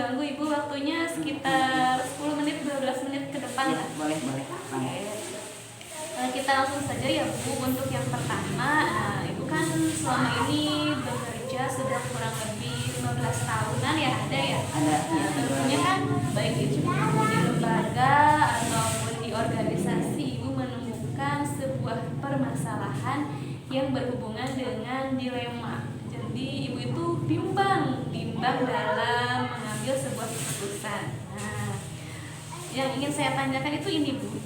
mengganggu Ibu waktunya sekitar 10 menit 12 menit ke depan Ya, lah. boleh. Kita langsung saja ya Bu untuk yang pertama. Nah, Ibu kan selama ini bekerja sudah kurang lebih 15 tahunan ya ada ya. Ada. Nah, tentunya kan baik itu di lembaga ataupun di organisasi Ibu menemukan sebuah permasalahan yang berhubungan dengan dilema. Jadi Ibu itu bimbang dalam mengambil sebuah keputusan. Nah, yang ingin saya tanyakan itu ini Bu,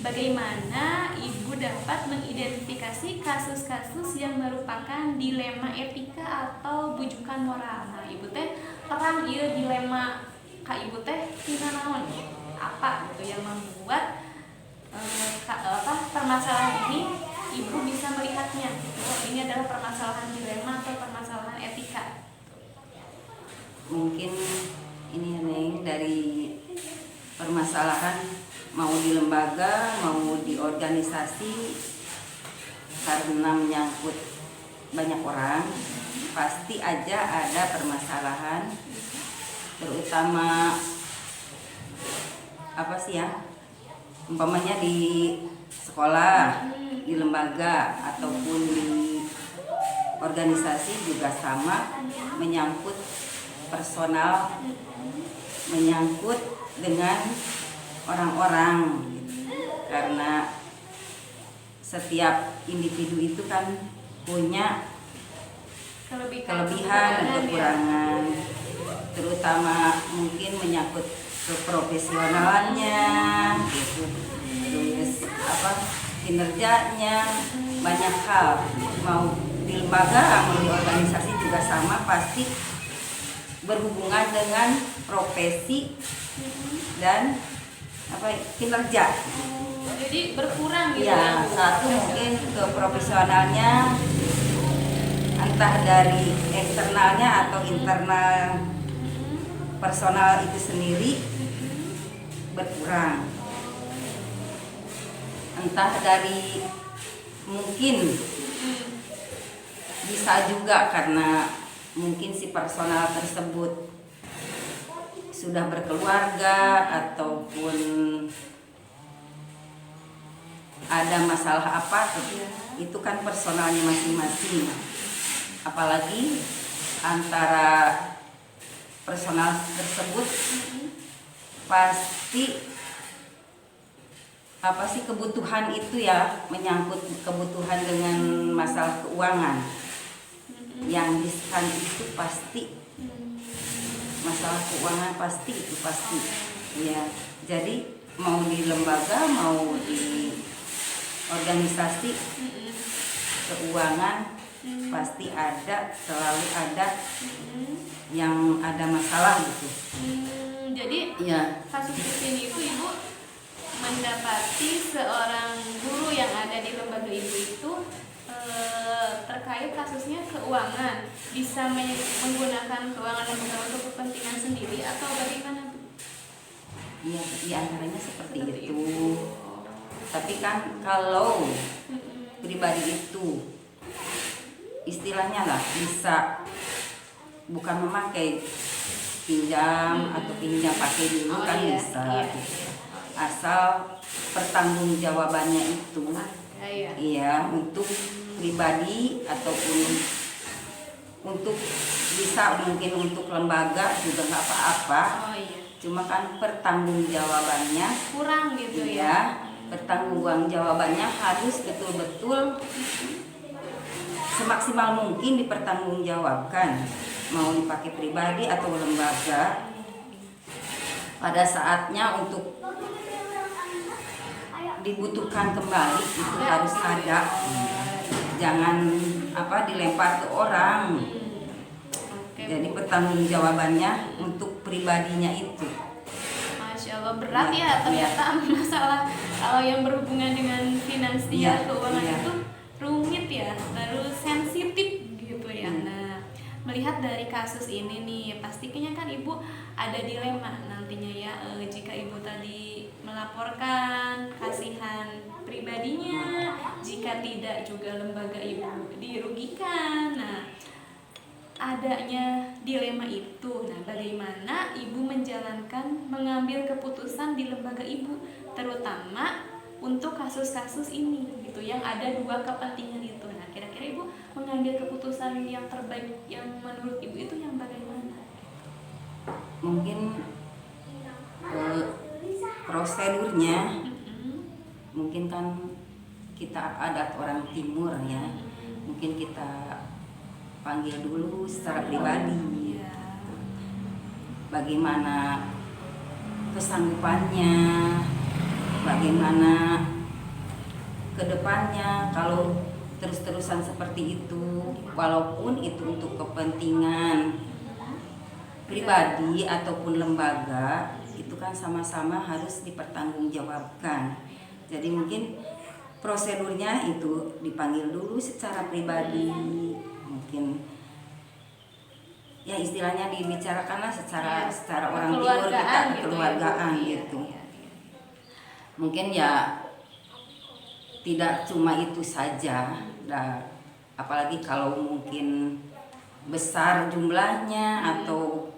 bagaimana Ibu dapat mengidentifikasi kasus-kasus yang merupakan dilema etika atau bujukan moral? Nah, Ibu teh terang ieu dilema ka Ibu teh tina naon? Apa gitu yang membuat permasalahan ini Ibu bisa melihatnya? Oh, ini adalah permasalahan dilema atau permasalahan etika. Mungkin ini Neng, dari permasalahan mau di lembaga mau di organisasi, karena menyangkut banyak orang pasti aja ada permasalahan, terutama apa sih ya, umpamanya di sekolah, di lembaga ataupun di organisasi juga sama, menyangkut personal, menyangkut dengan orang-orang, karena setiap individu itu kan punya kelebihan dan kekurangan, terutama mungkin menyangkut keprofesionalannya gitu, terus kinerjanya, banyak hal, mau di lembaga mau di organisasi juga sama, pasti berhubungan dengan profesi dan kinerja. Jadi berkurang gitu ya. Satu mungkin ke profesionalnya, entah dari eksternalnya atau internal personal itu sendiri berkurang, entah dari mungkin bisa juga karena mungkin si personal tersebut sudah berkeluarga ataupun ada masalah apa, itu kan personalnya masing-masing. Apalagi antara personal tersebut pasti kebutuhan itu ya, menyangkut kebutuhan dengan masalah keuangan. Yang riskan itu pasti masalah keuangan, pasti ya. Jadi mau di lembaga mau di organisasi, keuangan pasti ada, selalu ada yang ada masalah gitu. Jadi ya. kasus di sini itu Ibu mendapati seorang guru yang ada di lembaga Ibu itu terkait kasusnya keuangan, bisa menggunakan keuangan lembaga untuk kepentingan sendiri atau bagaimana Bu? Iya, di antaranya seperti itu. Tapi kan kalau pribadi itu istilahnya lah bisa bukan memakai, pinjam atau pinjam pakai dulu kan iya, bisa. Iya. Asal pertanggungjawabannya itu iya untuk pribadi ataupun untuk bisa mungkin untuk lembaga juga nggak apa-apa. Iya. Cuma kan pertanggungjawabannya kurang gitu ya. Pertanggungjawabannya harus betul-betul semaksimal mungkin dipertanggungjawabkan, mau dipakai pribadi atau lembaga. Pada saatnya untuk dibutuhkan kembali itu harus ada, jangan dilempar ke orang. Jadi pertanggungjawabannya untuk pribadinya itu. Masya Allah, berat ya ternyata masalah kalau yang berhubungan dengan finansial, keuangan itu rumit ya, terus sensitif gitu ya. Nah, melihat dari kasus ini nih, pastinya kan Ibu ada dilema nantinya ya, jika Ibu tadi melaporkan kasihan pribadinya, jika tidak juga lembaga Ibu dirugikan. Nah, adanya dilema itu, nah bagaimana ibu mengambil keputusan di lembaga ibu, terutama untuk kasus-kasus ini gitu yang ada dua kepentingan itu. Nah kira-kira ibu mengambil keputusan yang terbaik yang menurut ibu itu yang bagaimana? Mungkin prosedurnya mungkin kan kita adat orang timur ya, mungkin kita panggil dulu secara pribadi, bagaimana kesanggupannya, bagaimana kedepannya kalau terus-terusan seperti itu, walaupun itu untuk kepentingan pribadi ataupun lembaga, itu kan sama-sama harus dipertanggungjawabkan. Jadi mungkin prosedurnya itu dipanggil dulu secara pribadi, mungkin ya istilahnya dibicarakanlah secara orang timur, kita kekeluargaan gitu. Mungkin ya tidak cuma itu saja, apalagi kalau mungkin besar jumlahnya atau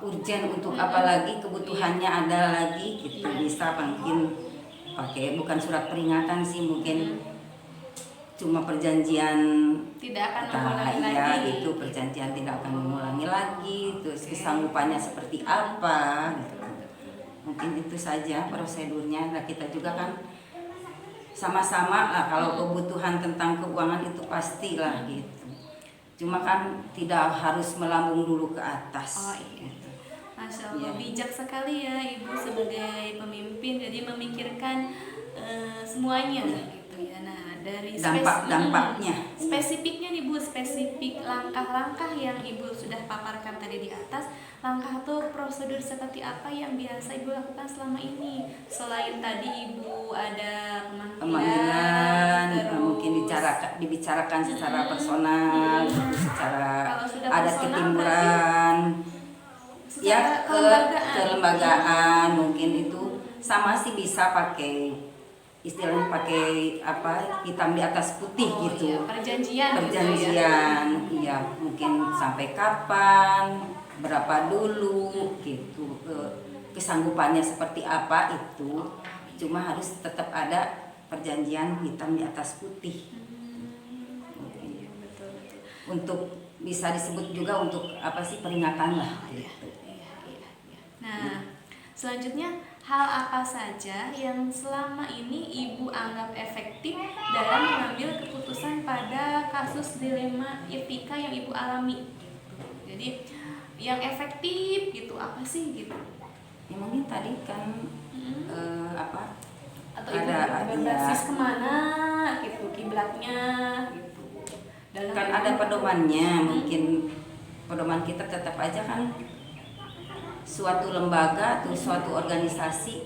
urgen untuk apalagi kebutuhannya ada lagi gitu, bisa mungkin pakai bukan surat peringatan sih, mungkin cuma perjanjian tidak akan mengulangi lagi gitu, perjanjian tidak akan mengulangi lagi, terus kesanggupannya seperti apa gitu. Mungkin itu saja prosedurnya. Nah, kita juga kan sama-sama lah kalau kebutuhan tentang keuangan itu pastilah gitu. Cuma kan tidak harus melambung dulu ke atas. Oh iya. Masya Allah, bijak sekali ya ibu sebagai pemimpin, jadi memikirkan semuanya gitu ya. Nah dari dampaknya spesifiknya nih Bu, spesifik langkah-langkah yang ibu sudah paparkan tadi di atas, langkah atau prosedur seperti apa yang biasa ibu lakukan selama ini, selain tadi ibu ada pemanggilan mungkin dibicarakan secara personal, secara adat ketimuran ya, kelembagaan mungkin itu sama sih, bisa pakai istilahnya pakai hitam di atas putih gitu. Iya, perjanjian gitu ya. Mungkin sampai kapan, berapa dulu gitu, kesanggupannya seperti apa itu, cuma harus tetap ada perjanjian hitam di atas putih. Betul. Untuk bisa disebut juga untuk peringatan lah gitu. Nah, selanjutnya hal apa saja yang selama ini ibu anggap efektif dalam mengambil keputusan pada kasus dilema etika yang ibu alami? Jadi yang efektif gitu apa sih gitu? Ya mungkin tadi kan atau ibu berbasis kemana gitu kiblatnya gitu. Kan ada pedomannya, mungkin pedoman kita tetap aja kan suatu lembaga atau suatu organisasi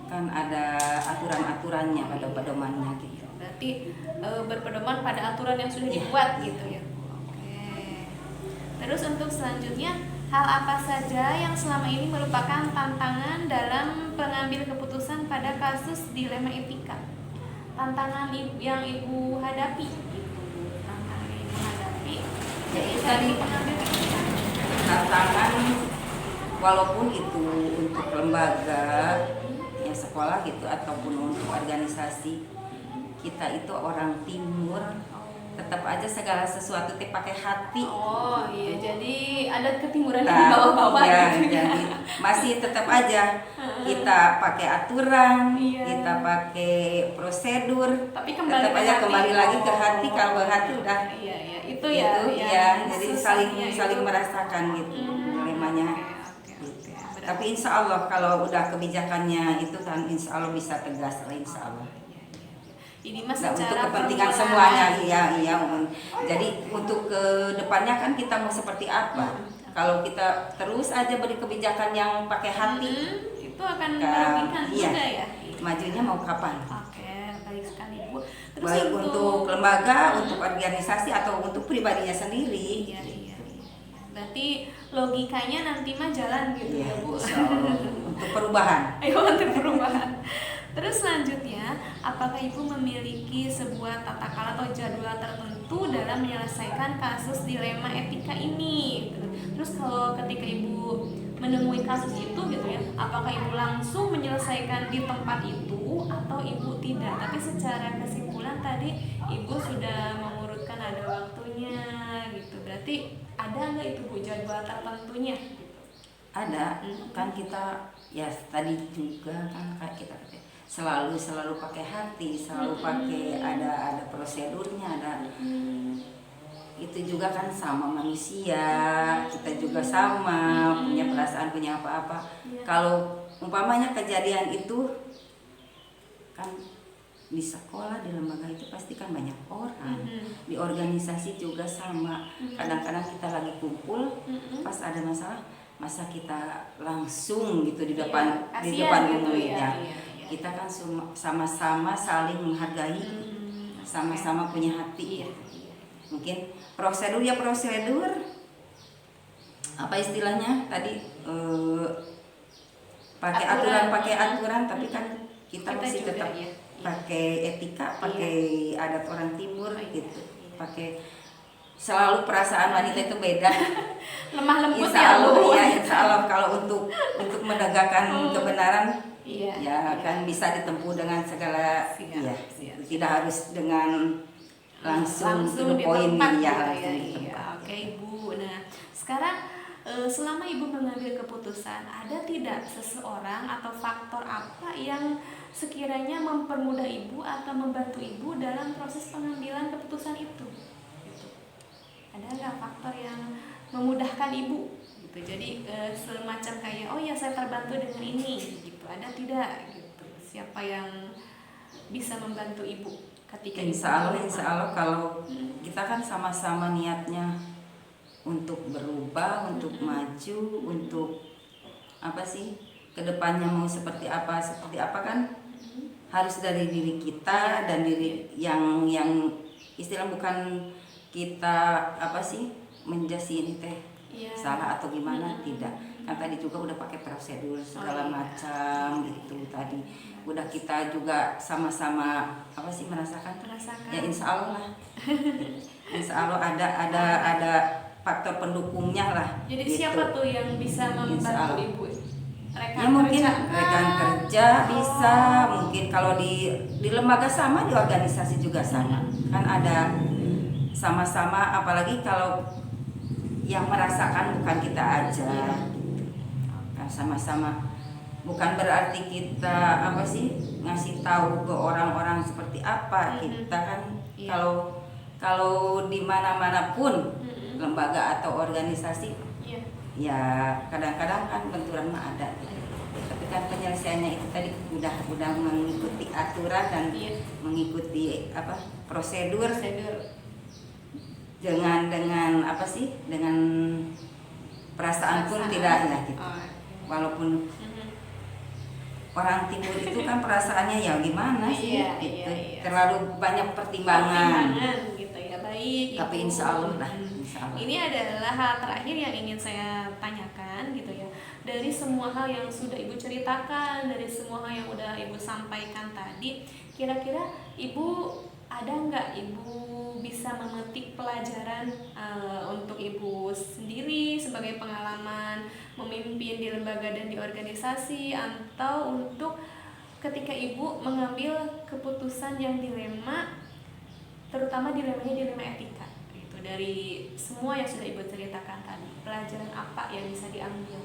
kan ada aturan-aturannya, pada pedomannya gitu. Berarti berpedoman pada aturan yang sudah dibuat gitu ya. Oke. Terus untuk selanjutnya, hal apa saja yang selama ini merupakan tantangan dalam pengambil keputusan pada kasus dilema etika? Tantangan yang ibu hadapi gitu. Tantangan yang ibu hadapi Yaitu tadi tantangan, walaupun itu untuk lembaga ya sekolah gitu ataupun untuk organisasi, kita itu orang timur, tetap aja segala sesuatu pakai hati. Oh iya, jadi adat ketimuran di bawah-bawah ya, gitu ya. Jadi masih tetap aja kita pakai aturan, kita pakai prosedur, tapi tetap aja kembali lagi ke hati. Kalau hati udah itu ya, jadi saling merasakan gitu dilemanya. Tapi insya Allah kalau udah kebijakannya itu kan insya Allah bisa tegas lah, insya Allah. Ini mas untuk kepentingan semuanya, iya. Jadi untuk ke depannya kan kita mau seperti apa? Kalau kita terus aja beri kebijakan yang pakai hati, itu akan merugikan juga ya. Majunya mau kapan? Oke, baik sekali Bu. Terus baik untuk lembaga, untuk organisasi atau untuk pribadinya sendiri. Iya. Berarti logikanya nanti mah jalan gitu ya Bu. Untuk perubahan. Ayo untuk perubahan. Terus selanjutnya, apakah ibu memiliki sebuah tata cara atau jadwal tertentu dalam menyelesaikan kasus dilema etika ini? Terus kalau ketika ibu menemui kasus itu gitu ya, apakah ibu langsung menyelesaikan di tempat itu atau ibu tidak? Tapi secara kesimpulan tadi ibu sudah mengurutkan ada waktunya gitu. Berarti ada nggak itu bu jadwal tertentunya? Ada, kan kita ya tadi juga kan kayak kita selalu pakai hati, selalu pakai ada prosedurnya, ada itu juga kan sama manusia, kita juga sama punya perasaan, punya apa-apa. Kalau umpamanya kejadian itu kan di sekolah, di lembaga itu pasti kan banyak orang, di organisasi juga sama. Kadang-kadang kita lagi kumpul, pas ada masalah, masa kita langsung gitu di depan gitu umum ya. Kita kan sama-sama saling menghargai, sama-sama punya hati. Mungkin prosedur apa istilahnya tadi, pakai aturan, tapi kan kita masih tetap pakai etika, pakai adat orang timur gitu, pakai selalu perasaan wanita itu beda. Lemah lembut Insya Allah kalau untuk menegakkan kebenaran ya kan bisa ditempuh dengan segala tidak harus dengan langsung di poin tempat Oke ibu. Nah sekarang selama ibu mengambil keputusan, ada tidak seseorang atau faktor apa yang sekiranya mempermudah ibu atau membantu ibu dalam proses pengambilan keputusan itu? Gitu. Ada nggak faktor yang memudahkan ibu? Gitu. Jadi semacam kayak oh ya saya terbantu dengan ini. Gitu. Ada tidak? Gitu. Siapa yang bisa membantu ibu ketika Insya Allah kalau kita kan sama-sama niatnya untuk berubah, untuk maju, untuk apa sih kedepannya mau seperti apa kan harus dari diri kita dan diri yang istilah bukan kita apa sih menjasi ini teh salah atau gimana, tidak kan tadi juga udah pakai prosedur segala macam gitu, tadi udah kita juga sama-sama apa sih merasakan. Ya insya Allah ada faktor pendukungnya lah. Jadi gitu. siapa tuh yang bisa membantu ibu? Ya mungkin rekan kerja bisa, mungkin kalau di lembaga sama, di organisasi juga sama. Kan ada sama-sama, apalagi kalau yang merasakan bukan kita aja. Kan sama-sama. Bukan berarti kita apa sih ngasih tahu ke orang-orang seperti apa. Kita kan kalau di mana-mana pun lembaga atau organisasi ya kadang-kadang kan benturan mah ada gitu. Tapi kan penyelesaiannya itu tadi udah mengikuti aturan dan mengikuti apa prosedur dengan apa sih dengan perasaan pun tidak ya gitu. Walaupun orang timur itu kan perasaannya ya gimana sih gitu. Terlalu banyak pertimbangan gitu ya. Baik tapi ibu. insya Allah lah. Ini adalah hal terakhir yang ingin saya tanyakan gitu ya. Dari semua hal yang sudah ibu ceritakan, dari semua hal yang udah ibu sampaikan tadi, kira-kira ibu ada nggak ibu bisa memetik pelajaran untuk ibu sendiri sebagai pengalaman memimpin di lembaga dan di organisasi, atau untuk ketika ibu mengambil keputusan yang dilema, terutama dilema etika gitu, dari semua yang sudah ibu ceritakan tadi, pelajaran apa yang bisa diambil?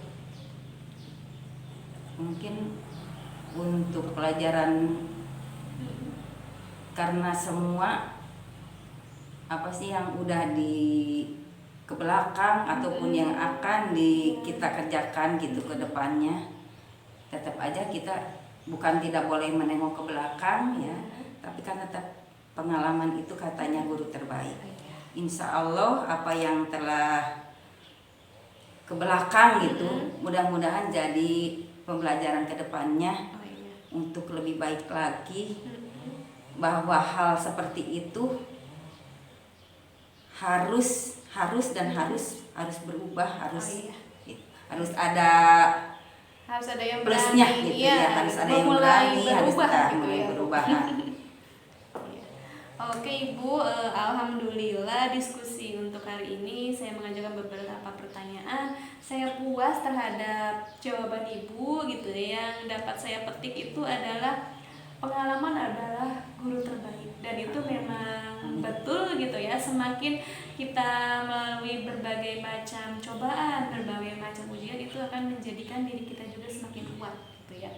Mungkin untuk pelajaran karena semua apa sih yang udah di ke belakang ataupun yang akan kita kerjakan gitu ke depannya, tetap aja kita bukan tidak boleh menengok ke belakang ya, tapi kan tetap pengalaman itu katanya guru terbaik. Insya Allah apa yang telah ke belakang gitu mudah-mudahan jadi pembelajaran ke depannya untuk lebih baik lagi, bahwa hal seperti itu harus berubah, harus ada harus ada yang plusnya berani, gitu iya, ya, harus ada yang memulai berani, harus berubah gitu mulai ya. perubahan. Oke Ibu, alhamdulillah diskusi untuk hari ini saya mengajukan beberapa pertanyaan. Saya puas terhadap jawaban Ibu gitu ya. Yang dapat saya petik itu adalah pengalaman adalah guru terbaik, dan itu memang betul gitu ya. Semakin kita melalui berbagai macam cobaan, berbagai macam ujian, itu akan menjadikan diri kita juga semakin kuat gitu ya.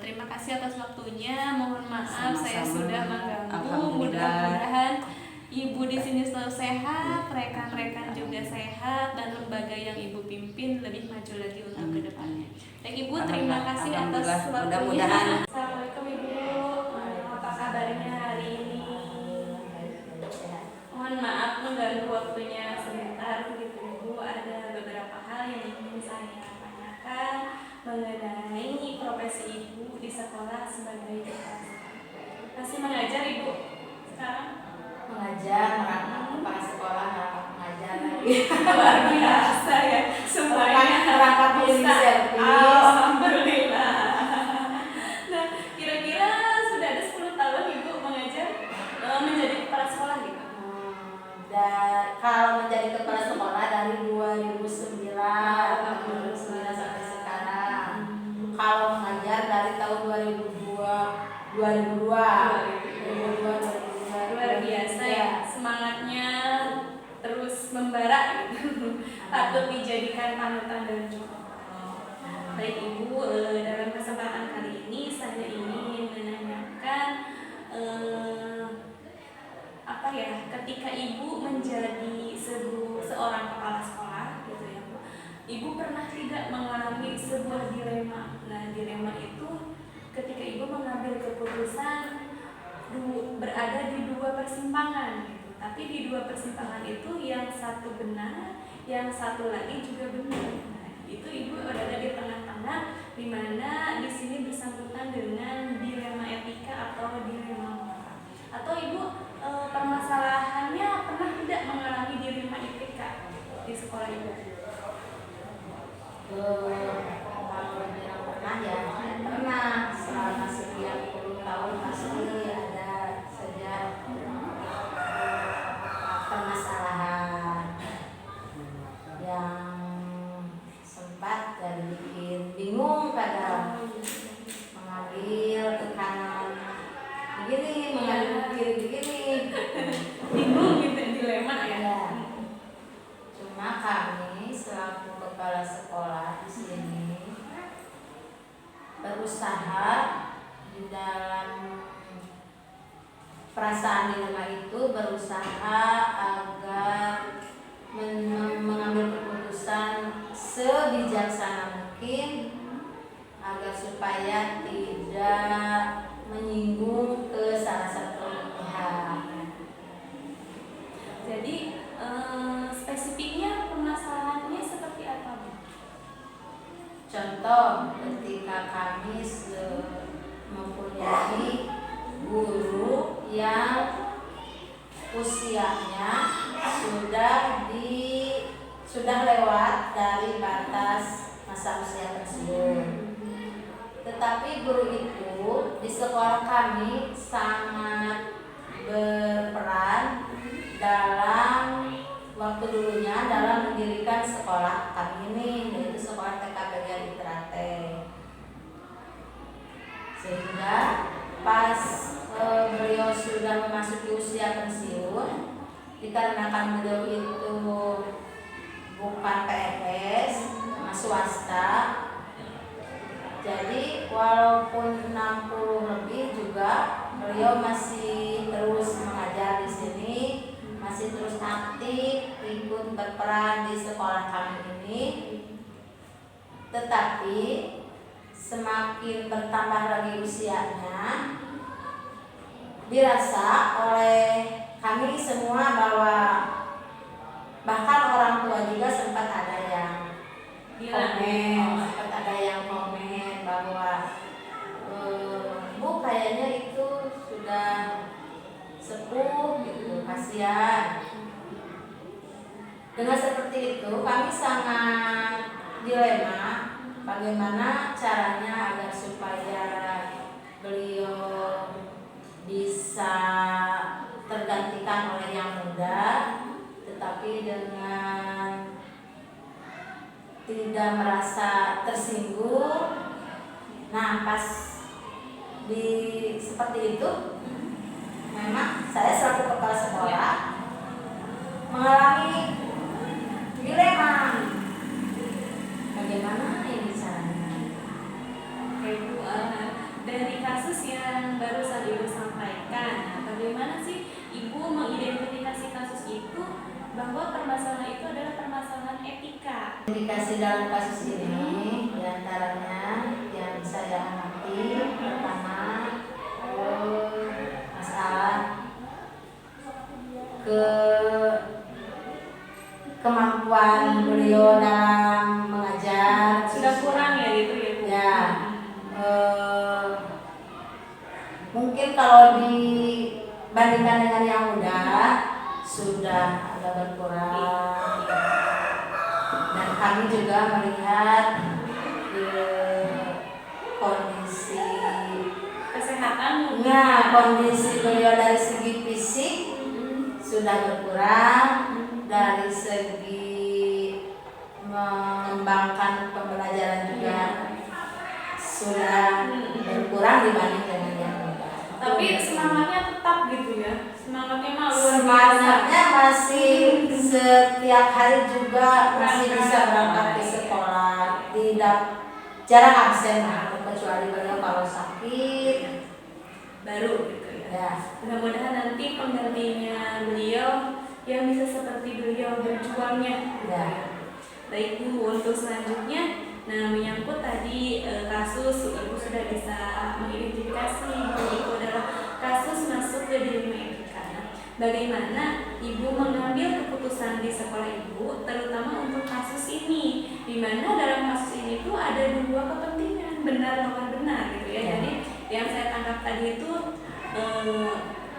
Terima kasih atas waktunya. Mohon maaf saya Sama-sama. sudah mengganggu. Alhamdulillah. Mudah-mudahan Ibu di sini selalu sehat, rekan-rekan juga sehat, dan lembaga yang Ibu pimpin lebih maju lagi untuk kedepannya. Baik Ibu, terima kasih atas Alhamdulillah. waktunya. Mudah-mudahan. Assalamualaikum Ibu. Apa kabarnya hari ini? Mohon maaf mengganggu waktunya sebentar begitu Ibu. Ada beberapa hal yang ingin saya tanyakan mengenai profesi Ibu di sekolah sebagai kepala sekolah. Masih mengajar Ibu sekarang? Mengajar, merangkap kepala sekolah, merangkap mengajar lagi. Luar biasa ya, semuanya merangkap bisa. servis. Alhamdulillah. Nah, kira-kira sudah ada 10 tahun Ibu mengajar, menjadi kepala sekolah gitu? Dan kalau menjadi kepala sekolah dari 2009 sampai sekarang. Kalau mengajar dari tahun 2002. Luar biasa ya, semangatnya terus membara gitu. Patut dijadikan panutan dan contoh. Baik Ibu, dalam kesempatan kali ini saya ingin menanyakan apa ya, ketika Ibu menjadi seorang kepala sekolah gitu ya Bu, Ibu pernah tidak mengalami sebuah dilema? Nah, dilema itu ketika Ibu mengambil keputusan berada di dua persimpangan gitu. Tapi di dua persimpangan itu yang satu benar, yang satu lagi juga benar. Nah, itu Ibu berada di tengah-tengah, di mana di sini bersangkutan dengan dilema etika atau dilema moral. Atau Ibu permasalahannya pernah tidak mengalami dilema etika di sekolah Ibu? Kalau bilang pernah ya, pernah selama sekian puluh tahun pasti ada saja permasalahan yang sempat jadi bikin bingung kadang, mengambil ke kanan begini, mengambil ke kiri begini. Bingung gitu, dilema ya. Ya. Cuma kami selaku kepala sekolah di sini berusaha di dalam perasaan dilema itu, berusaha agar mengambil keputusan sebijaksana mungkin agar supaya tidak menyinggung ke salah satu pihak. Jadi spesifiknya permasalahannya seperti apa Bu? Contoh ketika kami mempunyai guru yang usianya sudah lewat dari batas masa usia tersebut. Tetapi guru itu di sekolah kami sangat berperan dalam waktu dulunya dalam mendirikan sekolah kami ini, yaitu sekolah TK Bagian Literate. Sehingga pas beliau sudah memasuki usia pensiun, dikarenakan beliau itu bukan PNS, swasta, jadi walaupun 60 lebih juga beliau masih terus mengajar di sini, masih terus aktif ikut berperan di sekolah kami ini. Tetapi semakin bertambah lagi usianya, dirasa oleh kami semua bahwa bahkan orang tua juga sempat ada yang komen bahwa Bu kayaknya itu sudah sepuh gitu, kasihan. Dengan seperti itu kami sangat dilema bagaimana caranya agar supaya beliau bisa tergantikan oleh yang muda, tetapi dengan tidak merasa tersinggung. Nah, pas di seperti itu, memang saya selaku kepala sekolah mengalami dilema. Bagaimana ini caranya? Oke Bu, dari kasus yang barusan Ibu sampaikan, bagaimana sih Ibu mengidentifikasi kasus itu bahwa permasalahan itu adalah permasalahan etika? Indikasi dalam kasus ini diantaranya yang saya amati, pertama masalah kemampuan beliau dalam mengajar Sudah kurang ya gitu ya Bu? ya. Mungkin kalau dibandingkan dengan yang muda sudah agak berkurang, dan kami juga melihat kondisi Kesehatan mungkin. nah, kondisi beliau dari segi fisik sudah berkurang, dari segi mengembangkan pembelajaran juga sudah berkurang dibanding dengan yang muda. Tapi semangatnya tetap gitu ya? Semangatnya mah luar biasa. Semangatnya masih setiap hari juga masih bisa berangkat ke sekolah, tidak jarang absen, kecuali beliau kalau sakit Baru gitu ya? ya. Mudah-mudahan nanti penggantinya beliau yang bisa seperti beliau berjuangnya. Ya. Baik Bu, untuk selanjutnya, nah menyangkut tadi kasus Ibu sudah bisa mengidentifikasi bahwa itu adalah kasus masuk ke dilema etika. Nah, bagaimana Ibu mengambil keputusan di sekolah Ibu, terutama untuk kasus ini, di mana dalam kasus ini tuh ada dua kepentingan, benar lawan benar gitu ya. Jadi yang saya tangkap tadi itu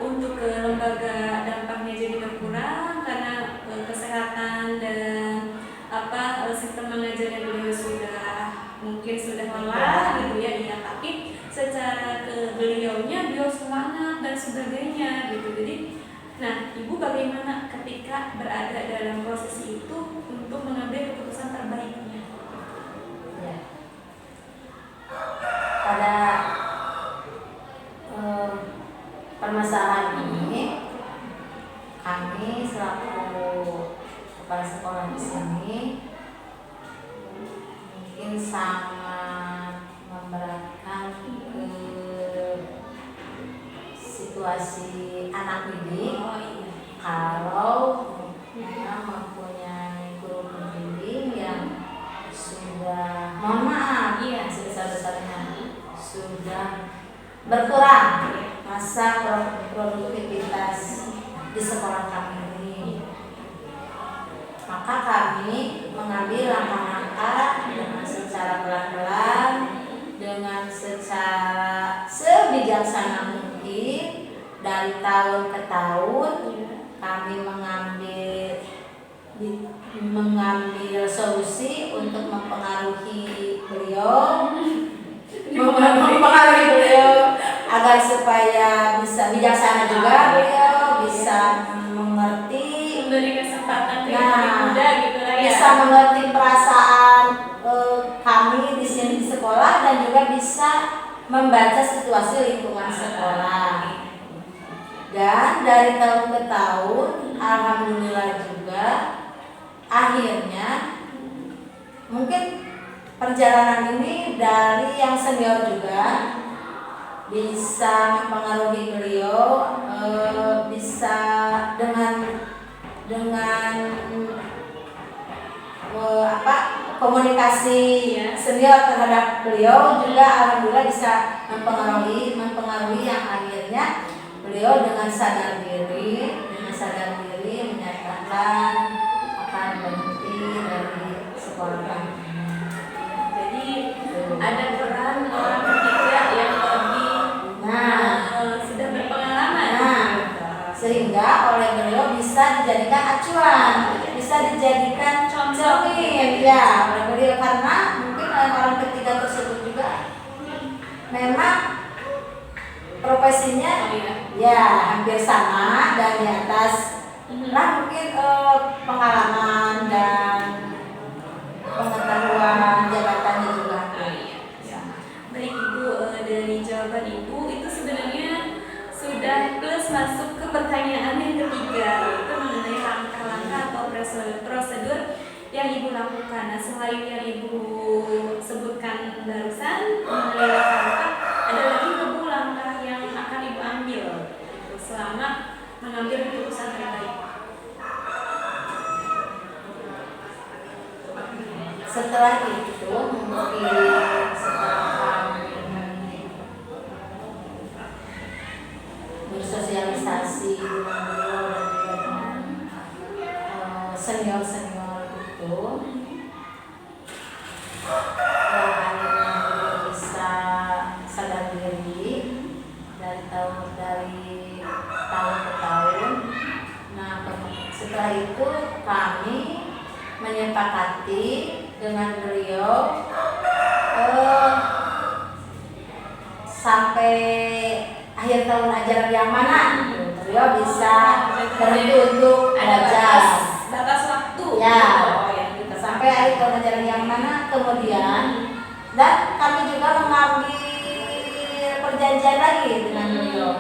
untuk ke lembaga dampaknya jadi berkurang karena kesehatan dan sistem mengajarnya beliau mungkin sudah lelah gitu ya. Iya, tapi secara ke beliau semangat dan sebagainya gitu. Jadi nah, Ibu bagaimana ketika berada dalam posisi itu untuk mengambil keputusan terbaiknya? Ya. Pada permasalahan ini, kami selaku kepala sekolah di sini mungkin sangat memberatkan ke situasi anak didik. Kalau memang mempunyai guru pembimbing yang sudah, mohon maaf, sebesar-besarnya sudah berkurang masa produktivitas di sekolah kami ini, maka kami mengambil langkah-langkah dengan secara pelan-pelan, dengan secara sebijaksana mungkin. Dari tahun ke tahun kami mengambil solusi untuk mempengaruhi beliau agar supaya bisa bijaksana juga, beliau bisa mengerti, Memberi kesempatan ke muda gitu lah ya. bisa mengerti perasaan kami di sini di sekolah, dan juga bisa membaca situasi lingkungan sekolah. Dan dari tahun ke tahun, alhamdulillah juga akhirnya mungkin perjalanan ini dari yang senior juga bisa mempengaruhi beliau, bisa dengan komunikasi senior terhadap beliau juga alhamdulillah bisa mempengaruhi yang akhirnya beliau dengan sadar diri menyatakan akan berhenti dari sekolah kami. Jadi ada peran orang ketiga yang lebih sudah berpengalaman. Sehingga oleh beliau bisa dijadikan acuan, bisa dijadikan cermin ya oleh beliau, karena mungkin orang ketiga memang profesinya Oh iya. ya hampir sama dan di atas lah mungkin pengalaman dan pengetahuan jabatannya juga. Oh iya. Baik Ibu, dari jawaban Ibu itu sebenarnya sudah plus masuk ke pertanyaan yang ketiga, yaitu mengenai langkah-langkah atau prosedur yang Ibu lakukan. Nah, selain yang Ibu sebutkan barusan mengenai langkah-langkah, ada lagi Ibu langkah yang akan Ibu ambil selama mengambil keputusan terbaik. Setelah itu mungkin setelah kami bersosialisasi dengan beliau dan juga dengan senior-senior itu, yang akhirnya beliau bisa sadar diri dari tahun ke tahun. Nah, setelah itu kami menyepakati dengan beliau sampai akhir tahun ajaran yang mana beliau bisa berhenti untuk Ada belajar. batas waktu. Ya, Oh, ya, gitu. sampai akhir tahun ajaran yang mana kemudian, dan kami juga mengambil perjanjian lagi dengan beliau.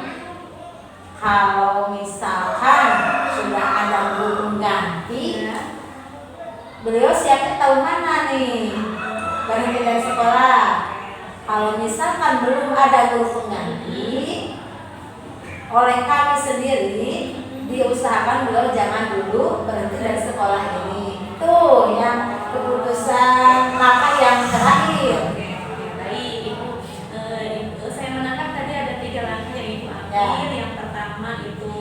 Kalau misalkan sudah ada guru pengganti, beliau siapnya tahun mana nih berhenti dari sekolah. Kalau misalkan belum ada guru pengganti, oleh kami sendiri diusahakan beliau jangan dulu berhenti dari sekolah ini. Itu yang keputusan langkah yang terakhir. Oke, baik Ibu. Saya menangkap tadi ada 3 langkah yang Ibu ambil. Ya. Yang pertama itu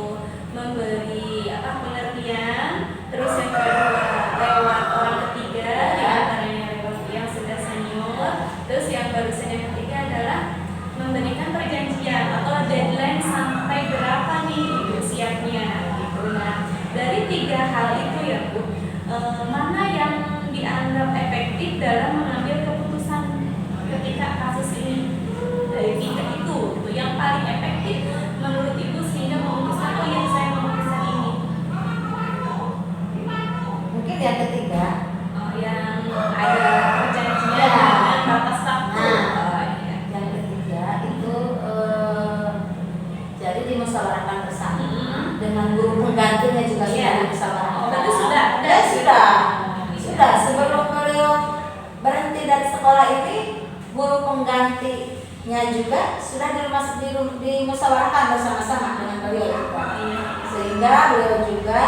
memberi pengertian, terus yang kedua lewat orang ketiga, Ya. diantaranya lewat yang sudah senior, terus yang barusan yang ketiga adalah memberikan perjanjian atau deadline sampai berapa nih Ibu siapnya gitu. Nah, dari 3 hal itu ya Bu, mana yang dianggap efektif dalam mengambil keputusan ketika kasus ini? Dari 3 itu yang paling efektif menurut Ibu sehingga memutuskan oh ya saya memutuskan ini. Mungkin yang ketiga, Yang ada perjanjian Ya. dengan batas waktu. Nah. Oh, iya. yang ketiga itu jadi dimusyawarahkan bersama dengan guru penggantinya juga Iya. sudah dimusyawarahkan. Oh, berarti sudah. Ya, sudah sebelum beliau berhenti dari sekolah ini, guru penggantinya juga sudah dimusyawarahkan bersama-sama dengan beliau juga. Sehingga beliau juga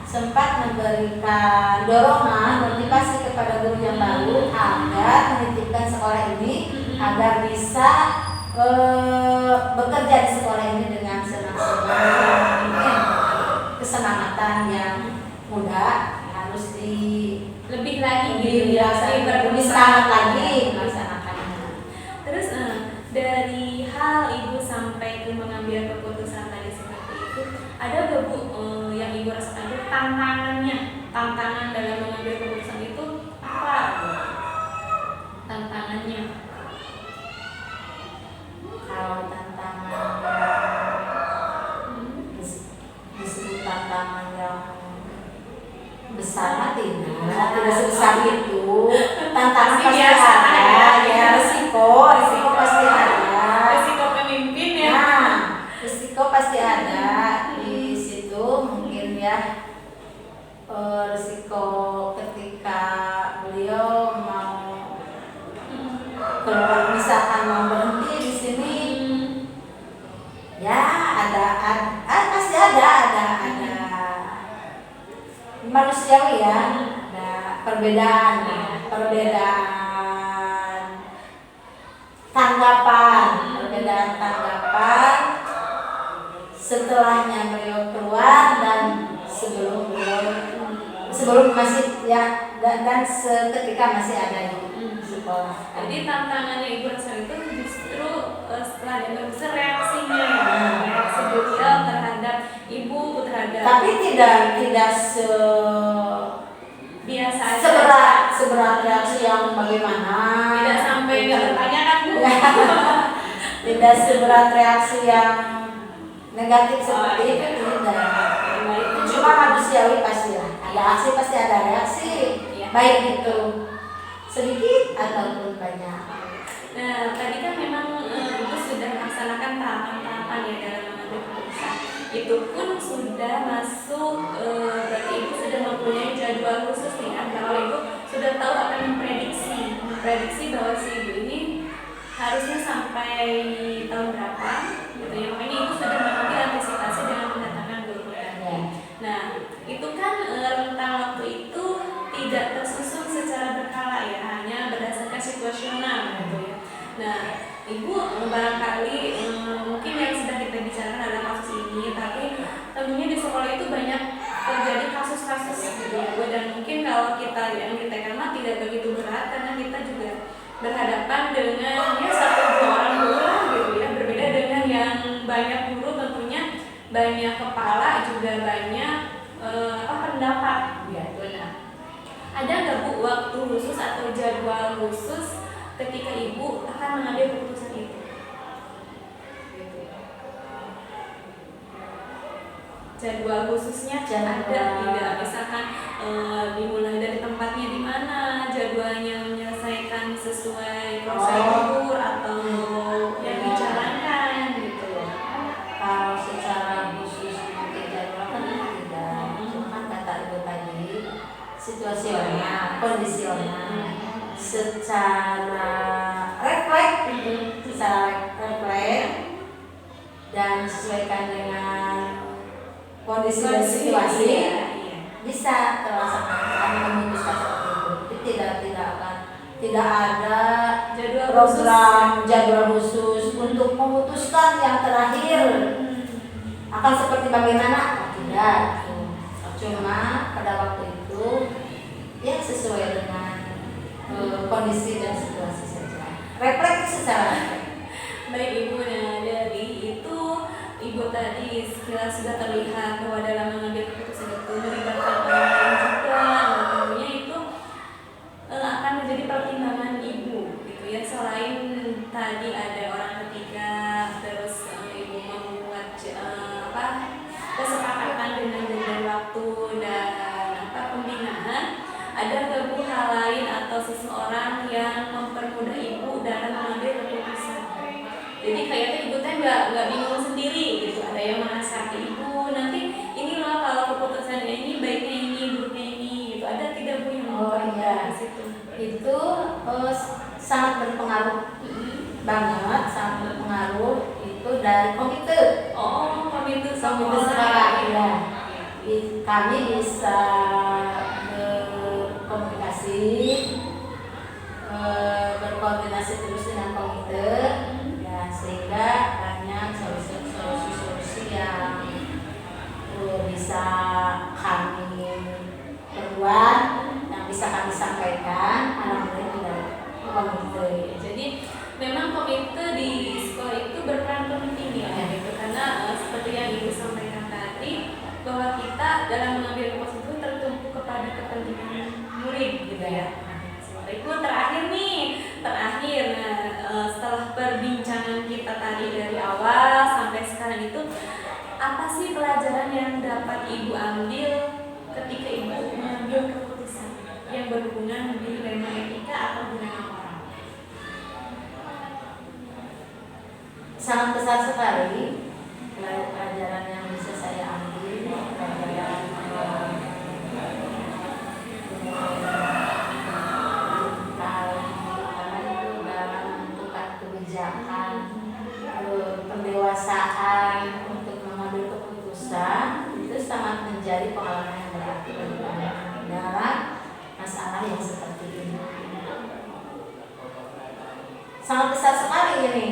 sempat memberikan dorongan motivasi kepada guru yang baru agar menitipkan sekolah ini agar bisa bekerja di sekolah ini dengan senang-senang. Mungkin keselamatan yang mudah harus Lebih lagi lebih semangat lagi melaksanakannya. Terus dari hal Ibu sampai ke mengambil keputusan tadi seperti itu, ada gak Bu yang Ibu rasakan itu tantangan dalam mengambil keputusan itu apa? Tantangannya? Kalau tantangan disebut tantangan yang besar tidak sebesar itu. Tantangan pasti biasa ada, ya. ya risiko pasti ada. Risiko pemimpin ya. Nah, risiko pasti ada di situ. Mungkin ya risiko ketika beliau mau keluar, misalkan mau berhenti di sini, ya pasti ada manusiawi ya, ada perbedaan tanggapan setelahnya beliau keluar dan sebelum masih ya dan seketika masih ada di sekolah. Jadi tantangannya Ibu rasakan itu justru setelah dia berusaha reaksinya ya, reaksi beliau terhadap Ibu terhadap. Tapi tidak biasa aja. seberat reaksi yang bagaimana. Tidak sampai nggak bertanya kan Bu? tidak seberat reaksi yang negatif seperti itu tidak. Itu cuma manusiawi pasti lah. Ada aksi pasti ada reaksi, baik itu sedikit ataupun banyak. Nah, tadi kan memang Ibu sudah melaksanakan tahapan-tahapan ya dalam mengambil keputusan. Itu pun sudah masuk, berarti Ibu sudah mempunyai jadwal khusus nih kan? Kalau Ibu sudah tahu akan memprediksi bahwa si Ibu ini harusnya sampai tahun berapa, gitu ya. Makanya Ibu sudah mengambil antisipasi dengan mendatangkan guru pengganti. Nah, itu kan rentang waktu itu tidak tersusun secara berkala ya, hanya berdasarkan situasional gitu ya. Nah, Ibu barangkali mungkin yang sedang kita bicarakan adalah kasus ini, tapi tentunya di sekolah itu banyak terjadi kasus-kasus gitu ya Bu. Dan mungkin kalau kita yang di TK mah tidak begitu berat karena kita juga berhadapan dengan ya 1-2 orang guru lah gitu ya. Berbeda dengan yang banyak guru tentunya banyak kepala juga banyak pendapat gitu. Nah, ada nggak Bu waktu khusus atau jadwal khusus ketika Ibu akan mengambil keputusan itu? Jadwal khususnya ada tidak? Misalkan dimulai dari tempatnya di mana, jadwalnya menyelesaikan sesuai prosedur atau yang dijalankan gitu. Kalau secara khusus mungkin jadwal kan tidak, cuma kata Ibu tadi situasional, kondisional, secara refleks dan disesuaikan dengan kondisi dan situasi bisa terlaksana. Kami memutuskan seperti itu. Jadi tidak ada jadwal khusus untuk memutuskan yang terakhir akan seperti bagaimana, tidak. Cuma pada waktu itu ya sesuai dengan kondisi dan situasi saja. Refleks secara baik Ibu. Nah, dari itu Ibu tadi sekilas sudah terlihat bahwa dalam mengambil keputusan itu melibatkan orang lain juga. Nah, tentunya itu akan menjadi pertimbangan Ibu gitu ya. Selain tadi ada orang ketiga, terus Ibu membuat kesepakatan dengan waktu dan pembinaan. Ada nggak Bu hal lain atau seseorang yang mempermudah Ibu dalam mengambil keputusan? Jadi kayaknya Ibu teh nggak bingung sendiri gitu. Ada yang menasihati Ibu, nanti ini loh kalau keputusan ini baiknya ini, buruknya ini gitu. Ada tidak Bu yang mempermudah di situ? Itu sangat berpengaruh banget, sangat berpengaruh itu dari komite. Komite sekolah ya. Kami bisa berkoordinasi terus dengan komite ya, sehingga banyak solusi-solusi yang bisa kami perbuat, yang bisa kami sampaikan alhamdulillah dari komite. Jadi memang komite di sekolah itu berperan penting ya, gitu, karena seperti yang Ibu sampaikan tadi bahwa kita dalam mengambil keputusan itu tertumpu kepada kepentingan murid gitu ya. Itu terakhir nah, setelah perbincangan kita tadi dari awal sampai sekarang itu apa sih pelajaran yang dapat Ibu ambil ketika Ibu mengambil keputusan yang berhubungan di dilema etika atau dilema moral? Sangat besar sekali pelajaran yang bisa saya ambil, pelajaran pendewasaan untuk mengambil keputusan itu sangat menjadi pengalaman yang berarti bagi kami dalam masalah yang seperti ini. Sangat besar sekali ini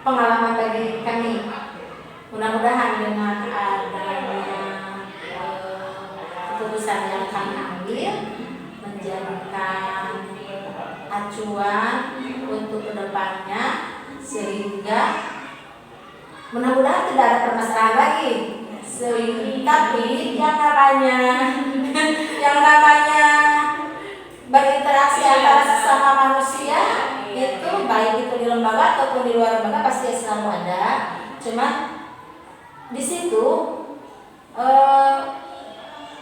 pengalaman bagi kami. Mudah-mudahan dengan adanya keputusan yang kami ambil menjadikan acuan untuk kedepannya, sehingga mudah-mudahan tidak ada permasalahan lagi. Tapi yang namanya berinteraksi antara sesama manusia itu baik itu di lembaga ataupun di luar lembaga pasti selalu ada. Cuma di situ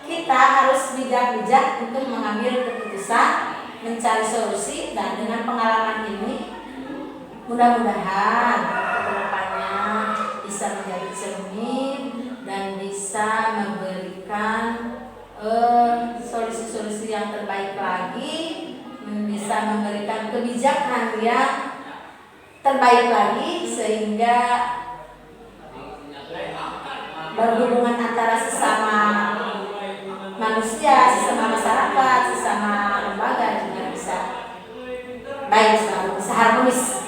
kita harus bijak-bijak untuk mengambil keputusan, mencari solusi, dan dengan pengalaman ini mudah-mudahan kedepannya bisa menjadi cermin dan bisa memberikan solusi-solusi yang terbaik lagi, bisa memberikan kebijakan yang terbaik lagi sehingga berhubungan antara sesama manusia, sesama masyarakat, sesama lembaga juga bisa baik, selalu bisa harmonis.